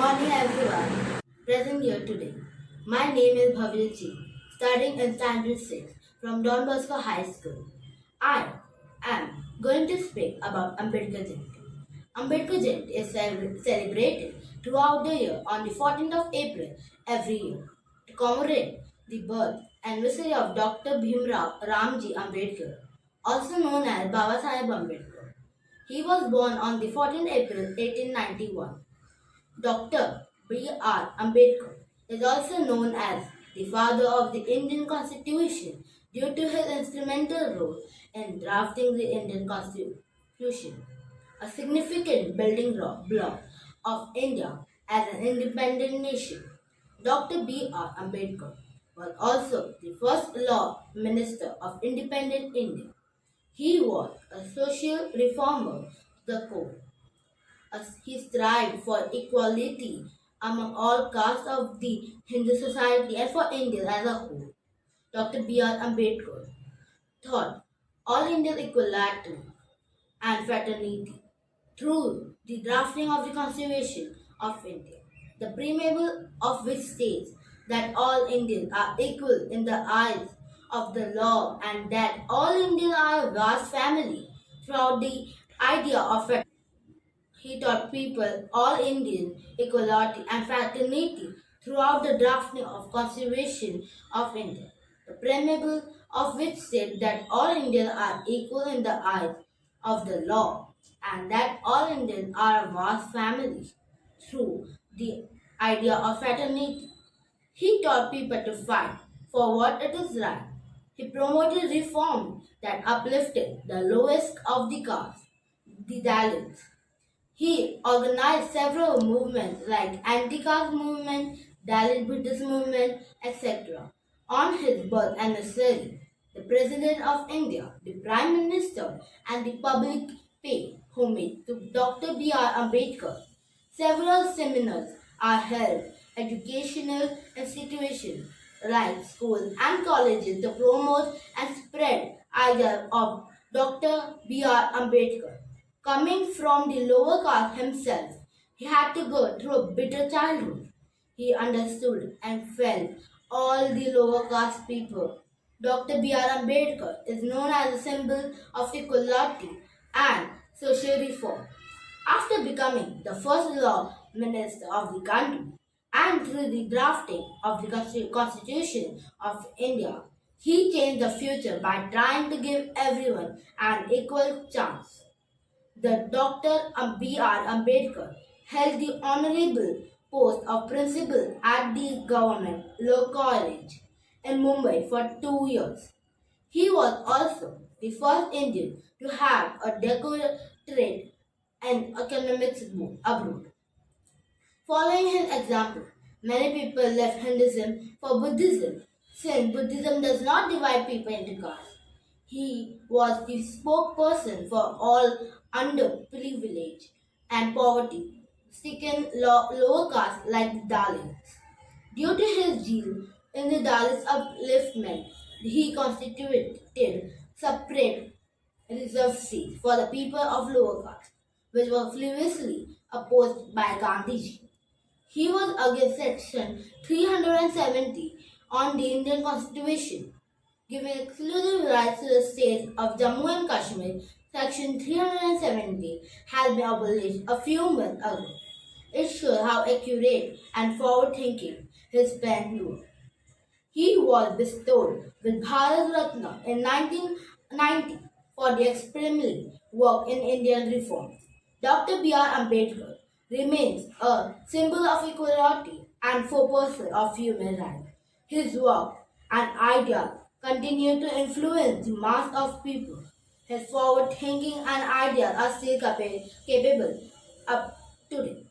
morning, everyone. Present here today. My name is Bhavyaji, studying in Standard 6 from Don Bosco High School. I am going to speak about Ambedkar Jayanti. Ambedkar Jayanti is celebrated throughout the year on the 14th of April every year to commemorate the birth anniversary of Dr. Bhimrao Ramji Ambedkar, also known as Baba Saheb Ambedkar. He was born on the 14th April 1891. Dr. B.R. Ambedkar is also known as the father of the Indian Constitution due to his instrumental role in drafting the Indian Constitution, a significant building block of India as an independent nation. Dr. B.R. Ambedkar was also the first law minister of independent India. He was a social reformer to the core as he strived for equality among all castes of the Hindu society and for India as a whole. Dr. B.R. Ambedkar taught all Indians equality and fraternity through the drafting of the Constitution of India, the preamble of which states that all Indians are equal in the eyes of the law and that all Indians are a vast family. Throughout the idea of fraternity, he taught people all Indian equality and fraternity throughout the drafting of Constitution of India, the preamble of which said that all Indians are equal in the eyes of the law and that all Indians are a vast family through the idea of fraternity. He taught people to fight for what it is right. He promoted reform that uplifted the lowest of the caste, the Dalits. He organized several movements like anti-caste movement, Dalit Buddhist movement, etc. On his birth anniversary, the President of India, the Prime Minister, and the public pay homage to Dr. B.R. Ambedkar. Several seminars are held, educational institutions like schools and colleges to promote and spread ideas of Dr. B.R. Ambedkar. Coming from the lower caste himself, he had to go through a bitter childhood. He understood and felt all the lower caste people. Dr. B.R. Ambedkar is known as a symbol of equality and social reform. After becoming the first law minister of the country and through the drafting of the Constitution of India, he changed the future by trying to give everyone an equal chance. The Dr. B.R. Ambedkar held the honorable post of principal at the Government Law College in Mumbai for 2 years. He was also the first Indian to have a doctorate in economics abroad. Following his example, many people left Hinduism for Buddhism, since Buddhism does not divide people into castes. He was the spokesperson for all underprivileged and poverty-stricken lower castes like the Dalits. Due to his zeal in the Dalits' upliftment, he constituted separate reserved seats for the people of lower caste, which were furiously opposed by Gandhiji. He was against Section 370 on the Indian Constitution, giving exclusive rights to the states of Jammu and Kashmir. Section 370 has been abolished a few months ago. It shows how accurate and forward-thinking his pen was. He was bestowed with Bharat Ratna in 1990 for the exemplary work in Indian reform. Dr. B.R. Ambedkar remains a symbol of equality and foreperson of human rights. His work and ideas continue to influence the mass of people. His forward thinking and ideas are still capable up today.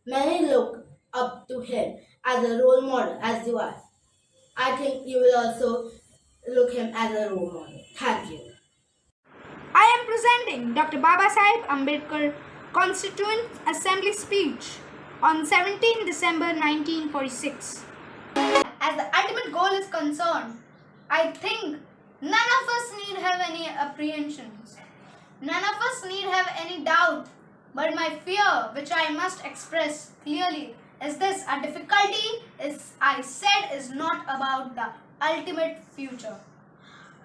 Many look up to him as a role model, as do I. I think you will also look him as a role model. Thank you. I am presenting Dr. Baba Saheb Ambedkar Constituent Assembly speech on 17 December 1946. As the ultimate goal is concerned, I think none of us need have any apprehensions. None of us need have any doubt But my fear, which I must express clearly, is this: a difficulty is, I said, is not about the ultimate future.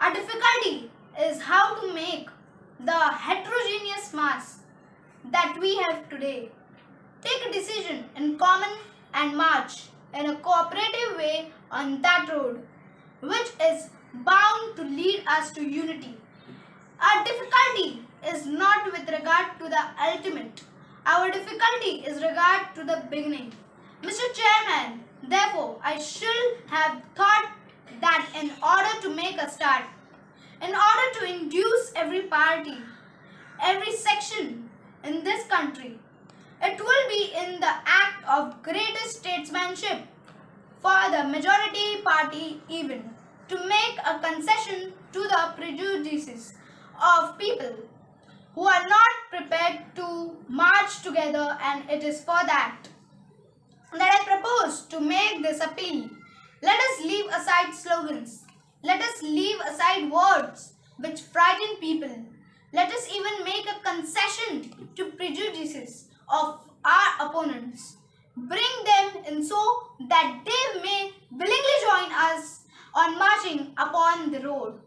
A difficulty is how to make the heterogeneous mass that we have today take a decision in common and march in a cooperative way on that road, which is bound to lead us to unity. Our difficulty is not with regard to the ultimate. Our difficulty is regard to the beginning. Mr. Chairman, therefore, I should have thought that in order to make a start, in order to induce every party, every section in this country, it will be in the act of greatest statesmanship for the majority party even to make a concession to the prejudices of people who are not prepared to march together, and it is for that I propose to make this appeal. Let us leave aside slogans. Let us leave aside words which frighten people. Let us even make a concession to prejudices of our opponents. Bring them in so that they may willingly join us on marching upon the road,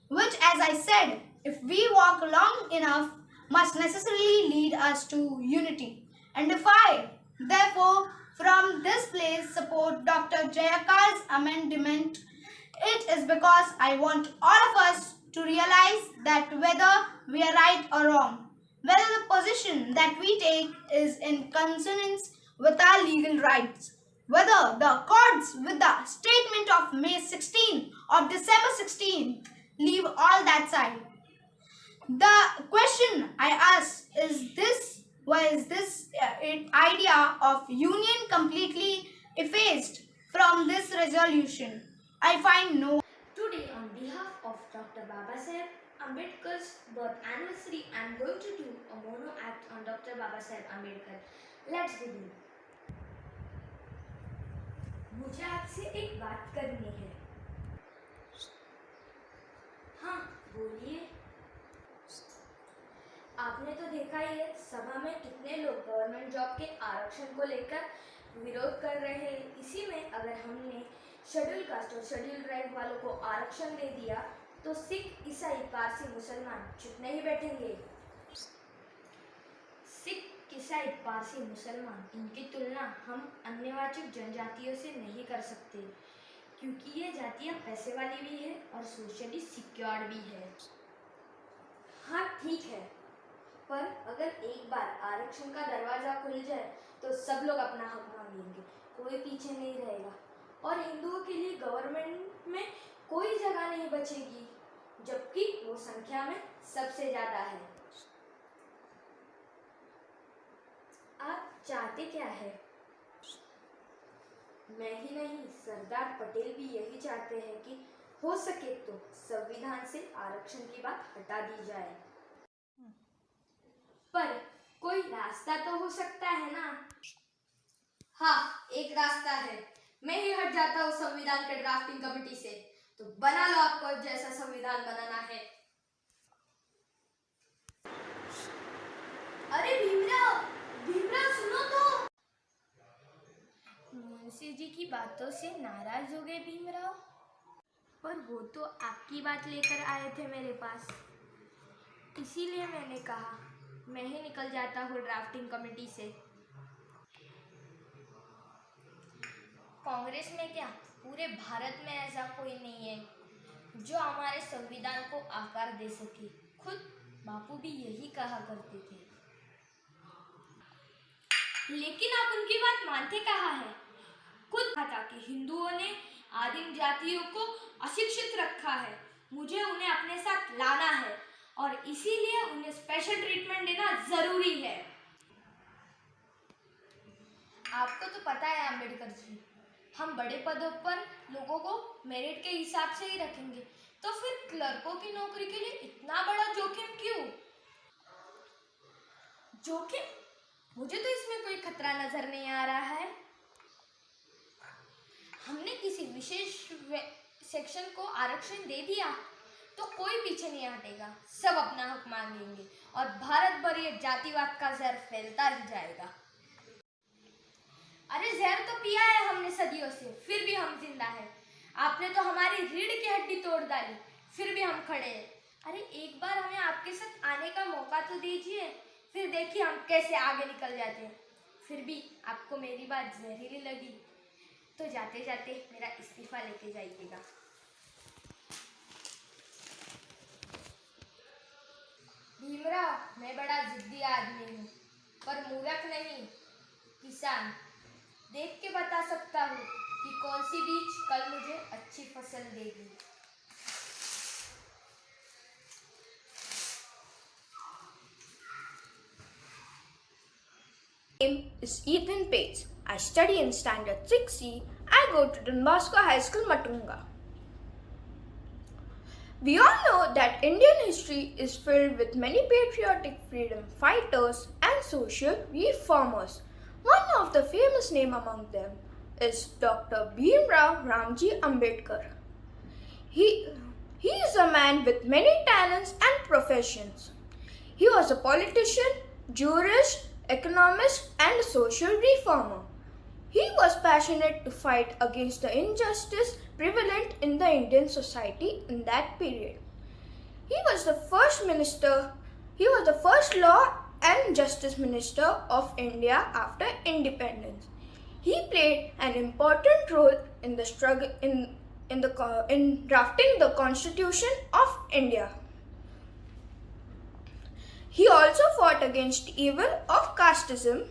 which, as I said, if we walk long enough, must necessarily lead us to unity. And if I, therefore, from this place support Dr. Jayakar's amendment, it is because I want all of us to realize that whether we are right or wrong, whether the position that we take is in consonance with our legal rights, whether the accords with the statement of May 16 or December 16, leave all that side. The question I ask is this: was this idea of union completely effaced from this resolution? I find no. Today, on behalf of Dr. Babasaheb Ambedkar's birth anniversary, I am going to do a mono act on Dr. Babasaheb Ambedkar. Let's begin. मुझे आपसे एक बात करनी है. हाँ, बोलिए. आपने तो देखा ही है सभा में कितने लोग गवर्नमेंट जॉब के आरक्षण को लेकर विरोध कर रहे हैं. इसी में अगर हमने शेड्यूल कास्ट और शेड्यूल ट्राइब वालों को आरक्षण दे दिया तो सिख, ईसाई, पारसी, मुसलमान चुप नहीं बैठेंगे. सिख, ईसाई, पारसी, मुसलमान, इनकी तुलना हम अन्यवाचक जनजातियों से नहीं कर सकते क्योंकि ये जातियां पैसे वाली भी है और सोशली सिक्योर्ड भी है. हाँ ठीक है, पर अगर एक बार आरक्षण का दरवाजा खुल जाए तो सब लोग अपना हक मांगेंगे, कोई पीछे नहीं रहेगा और हिंदुओं के लिए गवर्नमेंट में कोई जगह नहीं बचेगी, जबकि वो संख्या में सबसे ज्यादा है. आप चाहते क्या है? मैं ही नहीं, सरदार पटेल भी यही चाहते हैं कि हो सके तो संविधान से आरक्षण की बात हटा दी जाए. पर कोई रास्ता तो हो सकता है ना? हाँ, एक रास्ता है. मैं ही हट जाता हूँ संविधान के ड्राफ्टिंग कमेटी से, तो बना लो आपको जैसा संविधान बनाना है. अरे भीमराव, भीमराव सुनो तो. मुंशी जी की बातों से नाराज हो गए भीमराव? पर वो तो आपकी बात लेकर आए थे मेरे पास, इसीलिए मैंने कहा मैं ही निकल जाता हूँ ड्राफ्टिंग कमेटी से. कांग्रेस में क्या, पूरे भारत में ऐसा कोई नहीं है जो हमारे संविधान को आकार दे सके. खुद बापू भी यही कहा करते थे. लेकिन आप उनकी बात मानते कहाँ हैं? खुद कहा कि हिंदुओं ने आदिम जातियों को अशिक्षित रखा है, मुझे उन्हें अपने साथ लाना है और इसीलिए उन्हें स्पेशल ट्रीटमेंट देना जरूरी है. आपको तो पता है अम्बेडकर जी, हम बड़े पदों पर लोगों को मेरिट के हिसाब से ही रखेंगे, तो फिर क्लर्कों की नौकरी के लिए इतना बड़ा जोखिम क्यों? जोखिम? मुझे तो इसमें कोई खतरा नजर नहीं आ रहा है. हमने किसी विशेष सेक्शन को आरक्षण दे दिया तो कोई पीछे नहीं हटेगा, सब अपना हक मांगेंगे और भारत भर ये जातिवाद का जहर फैलता ही जाएगा। अरे जहर तो पिया है हमने सदियों से, फिर भी हम जिंदा है। आपने तो हमारी रीढ़ की हड्डी तोड़ डाली, फिर भी हम खड़े हैं। अरे एक बार हमें आपके साथ आने का मौका तो दीजिए, फिर देखिए हम कैसे आगे निकल जाते हैं। फिर भी आपको मेरी बात जहरीली लगी तो जाते जाते मेरा इस्तीफा लेके जाइएगा। भीमराव, मैं बड़ा जिद्दी आदमी हूँ, पर मूर्ख नहीं, किसान। देख के बता सकता हूँ कि कौन सी बीज कल मुझे अच्छी फसल देगी। Name is Ethan Page. I study in Standard 6C. I go to Don Bosco High School, Matunga. We all know that Indian history is filled with many patriotic freedom fighters and social reformers. One of the famous names among them is Dr. Bhimrao Ramji Ambedkar. He is a man with many talents and professions. He was a politician, jurist, economist, and social reformer. He was passionate to fight against the injustice prevalent in the Indian society in that period. He was the first law and justice minister of India after independence. He played an important role in the struggle in drafting the Constitution of India. He also fought against evil of casteism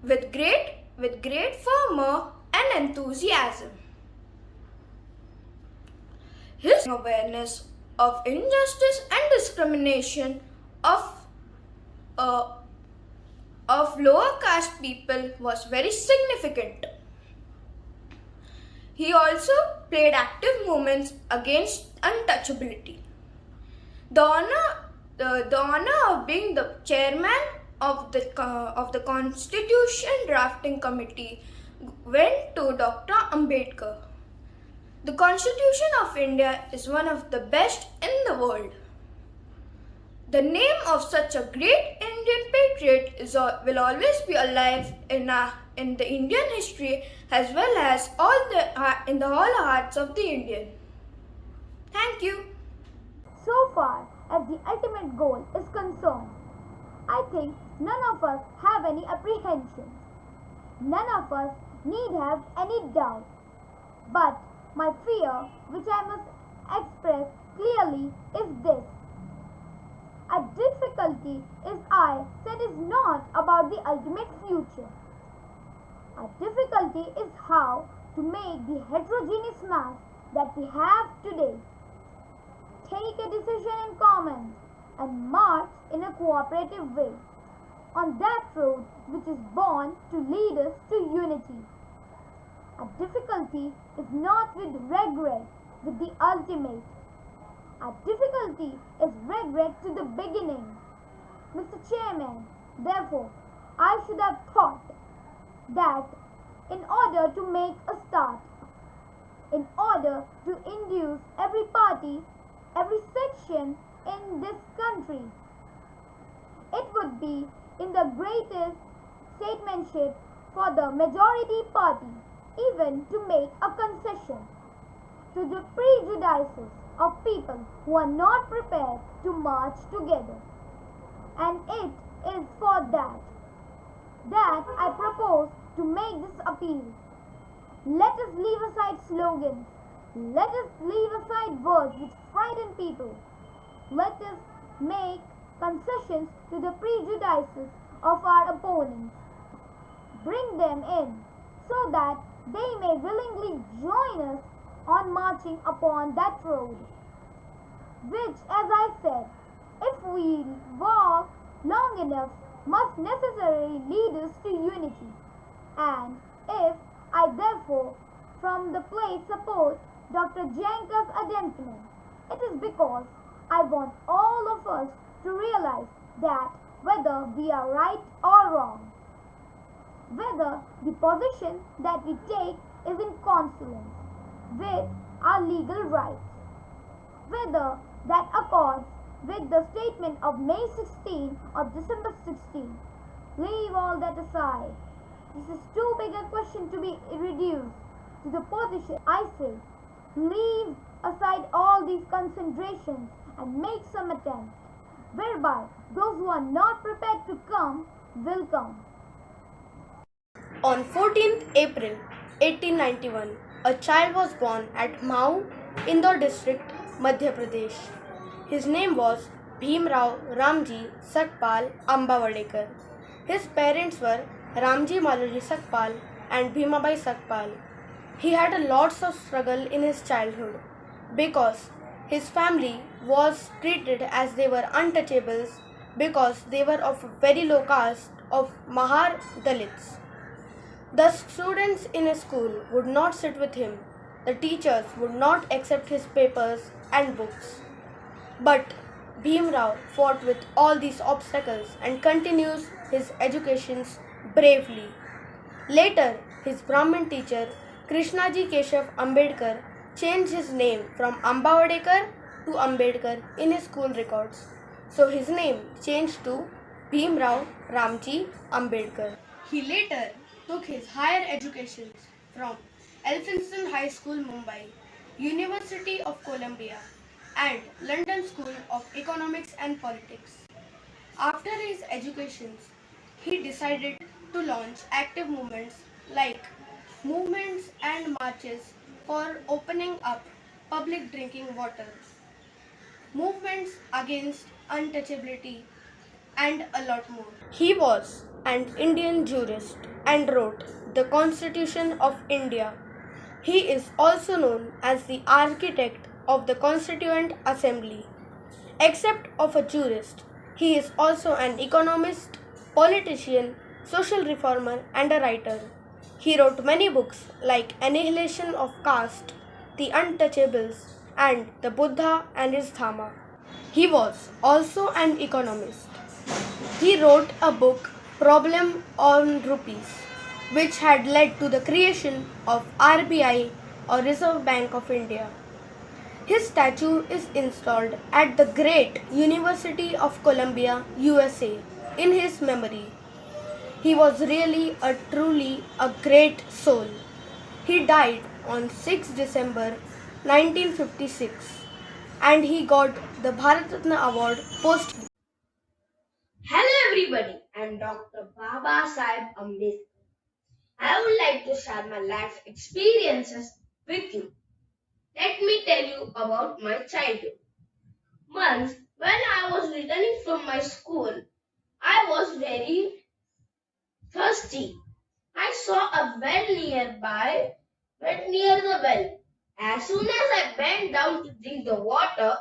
with great fervor and enthusiasm. His awareness of injustice and discrimination of lower caste people was very significant. He also played active movements against untouchability. The honor of being the chairman of the Constitution Drafting Committee went to Dr. Ambedkar. The Constitution of India is one of the best in the world. The name of such a great Indian patriot will always be alive in the Indian history as well as in the all hearts of the Indian. Thank you. So far as the ultimate goal is concerned, I think none of us have any apprehensions. None of us need have any doubt. But my fear, which I must express clearly, is this. A difficulty is not about the ultimate future. A difficulty is how to make the heterogeneous mass that we have today take a decision in common and march in a cooperative way on that road which is born to lead us to unity. A difficulty is not with regret with the ultimate. A difficulty is regret to the beginning. Mr. Chairman, therefore, I should have thought that in order to make a start, in order to induce every party, every section in this country, it would be in the greatest statesmanship for the majority party even to make a concession to the prejudices of people who are not prepared to march together. And it is for that I propose to make this appeal. Let us leave aside slogans. Let us leave aside words which frighten people. Let us make concessions to the prejudices of our opponents. Bring them in so that they may willingly join us on marching upon that road, which, as I said, if we walk long enough, must necessarily lead us to unity. And if I therefore from the place support Dr. Jankas Adamson, it is because I want all of us to realize that whether we are right or wrong, whether the position that we take is in consonance with our legal rights, whether that accords with the statement of May 16 or December 16. Leave all that aside. This is too big a question to be reduced to the position. I say, leave aside all these considerations and make some attempt, whereby those who are not prepared to come will come. On 14th April 1891, a child was born at Mau, Indore district, Madhya Pradesh. His name was Bhimrao Ramji Sakpal Ambavadekar. His parents were Ramji Malaji Sakpal and Bhimabai Sakpal. He had a lots of struggle in his childhood because his family was treated as they were untouchables because they were of a very low caste of Mahar Dalits. The students in his school would not sit with him. The teachers would not accept his papers and books. But Bhimrao fought with all these obstacles and continues his educations bravely. Later, his Brahmin teacher Krishnaji Keshav Ambedkar changed his name from Ambavadekar to Ambedkar in his school records. So his name changed to Bhimrao Ramji Ambedkar. He later took his higher education from Elphinstone High School, Mumbai, University of Columbia, and London School of Economics and Politics. After his education, he decided to launch active movements like movements and marches for opening up public drinking water, movements against untouchability, and a lot more. He was an Indian jurist and wrote the Constitution of India. He is also known as the architect of the Constituent Assembly. Except of a jurist, he is also an economist, politician, social reformer, and a writer. He wrote many books like Annihilation of Caste, The Untouchables, and The Buddha and His Dhamma. He was also an economist. He wrote a book, Problem on Rupees, which had led to the creation of RBI or Reserve Bank of India. His statue is installed at the Great University of Columbia, USA, in his memory. He was truly a great soul. He died on 6 December 1956 and he got the Bharat Ratna Award posthumously. Hello everybody, I'm Dr. Baba Sahib Ambedkar. I would like to share my life experiences with you. Let me tell you about my childhood. Once, when I was returning from my school, I was very thirsty. I saw a well nearby, went near the well. As soon as I bent down to drink the water,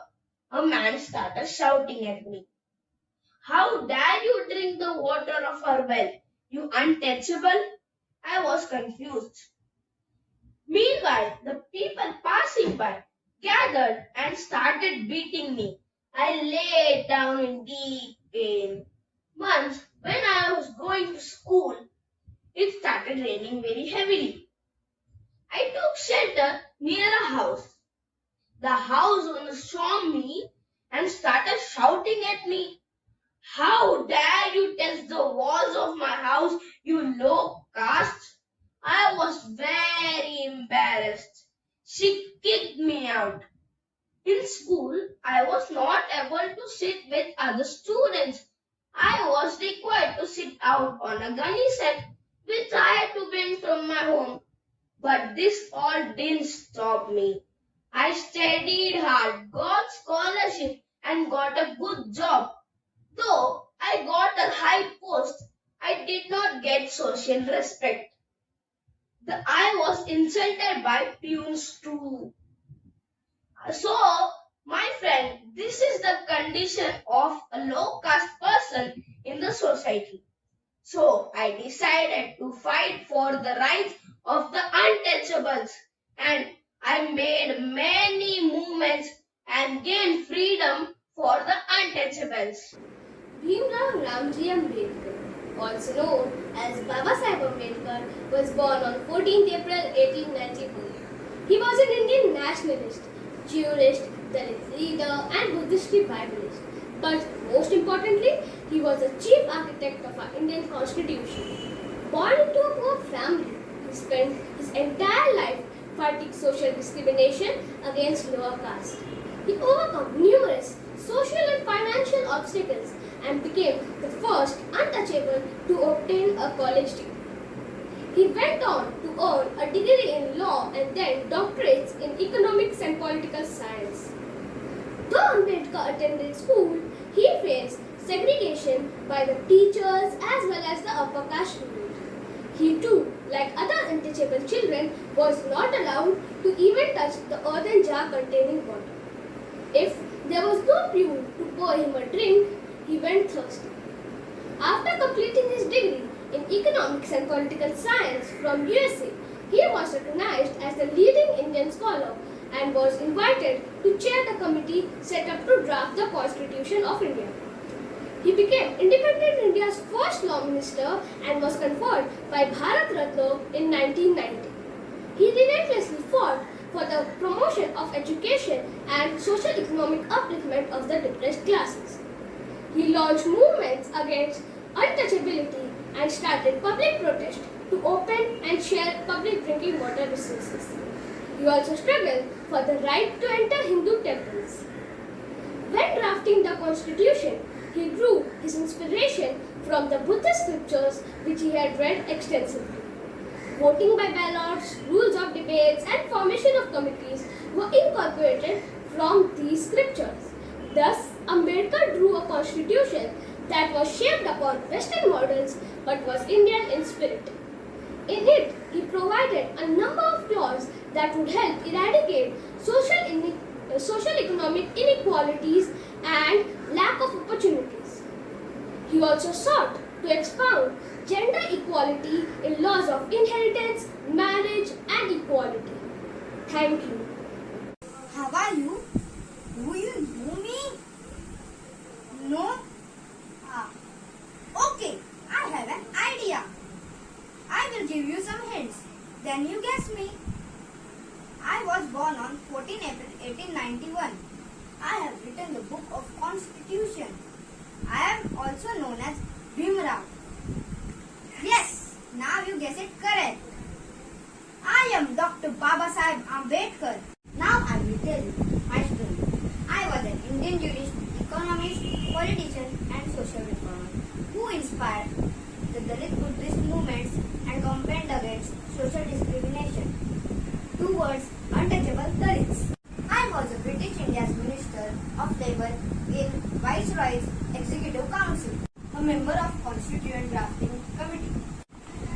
a man started shouting at me. How dare you drink the water of our well, you untouchable? I was confused. Meanwhile, the people passing by gathered and started beating me. I lay down in deep pain. Once, when I was going to school, it started raining very heavily. I took shelter near a house. The house owners saw me and started shouting at me. How dare you touch the walls of my house, you low caste? I was very embarrassed. She kicked me out. In school, I was not able to sit with other students. I was required to sit out on a gunny set, which I had to bring from my home. But this all didn't stop me. I studied hard, got scholarship, and got a good job. Though I got a high post, I did not get social respect. I was insulted by peons too. So, my friend, this is the condition of a low caste person in the society. So, I decided to fight for the rights of the untouchables and I made many movements and gained freedom for the untouchables. Bhimrao Ramji Ambedkar, also known as Baba Sahib Ambedkar, was born on 14th April 1894. He was an Indian nationalist, jurist, Dalit leader, and Buddhist revivalist. But most importantly, he was the chief architect of our Indian constitution. Born into a poor family, he spent his entire life fighting social discrimination against lower caste. He overcame numerous social and financial obstacles and became the first untouchable to obtain a college degree. He went on to earn a degree in law and then doctorates in economics and political science. Though Ambedkar attended school, he faced segregation by the teachers as well as the upper caste rule. He too, like other untouchable children, was not allowed to even touch the earthen jar containing water. If there was no pure to pour him a drink, he went thirsty. After completing his degree in economics and political science from USA, he was recognized as the leading Indian scholar and was invited to chair the committee set up to draft the Constitution of India. He became independent India's first law minister and was conferred by Bharat Ratna in 1990. He relentlessly fought for the promotion of education and social economic upliftment of the depressed classes. He launched movements against untouchability and started public protest to open and share public drinking water resources. He also struggled for the right to enter Hindu temples. When drafting the constitution, he drew his inspiration from the Buddhist scriptures which he had read extensively. Voting by ballots, rules of debates, and formation of committees were incorporated from these scriptures. Thus, Ambedkar drew a constitution that was shaped upon Western models but was Indian in spirit. In it, he provided a number of clauses that would help eradicate social economic inequalities and lack of opportunities. He also sought to expound gender equality in laws of inheritance, marriage, and equality. Thank you. How are you? Do you know me? No? Okay, I have an idea. I will give you some hints. Then you guess me. I was born on 14 April 1891. I have written the book of Constitution. I am also known as Bhimrao. Yes, now you guess it correct. I am Dr. Babasaheb Ambedkar. Now I will tell you my story. I was an Indian jurist, economist, politician and social reformer who inspired the Dalit Buddhist movements and campaigned against social discrimination towards untouchable Dalits. I was a British India's Minister of Labour in Viceroy's Executive Council, a member of Constituent Drafting Committee.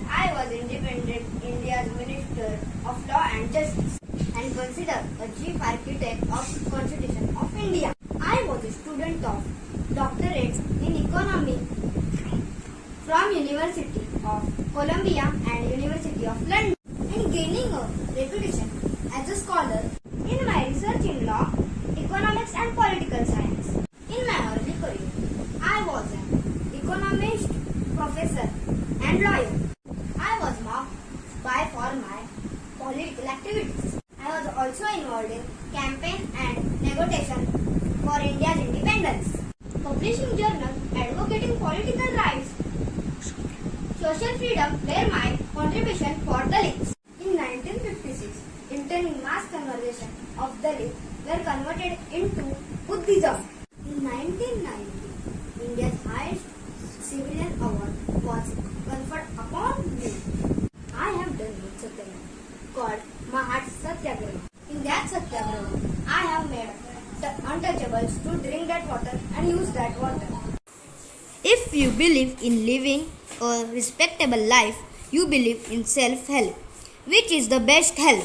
I was independent India's Minister of Law and Justice and considered a chief architect of Constitution of India. I was a student of doctorates in economy from University of Columbia and University of London, and gaining a reputation as a scholar in my research in law, economics and political science. In my early career, I was an economist, professor and lawyer. I was mocked by for my political activities. I was also involved in campaign and negotiation for India's independence, publishing journals advocating political rights, social freedom were my contribution for Dalits. In 1956, intending mass conversion of Dalits were converted into Buddhism. In 1990, India's highest civilian award was conferred upon me. I have done one satyagraha called Mahat Satyagraha. In that satyagraha, I have made the untouchables to drink that water and use that water. If you believe in living a respectable life, you believe in self-help, which is the best help.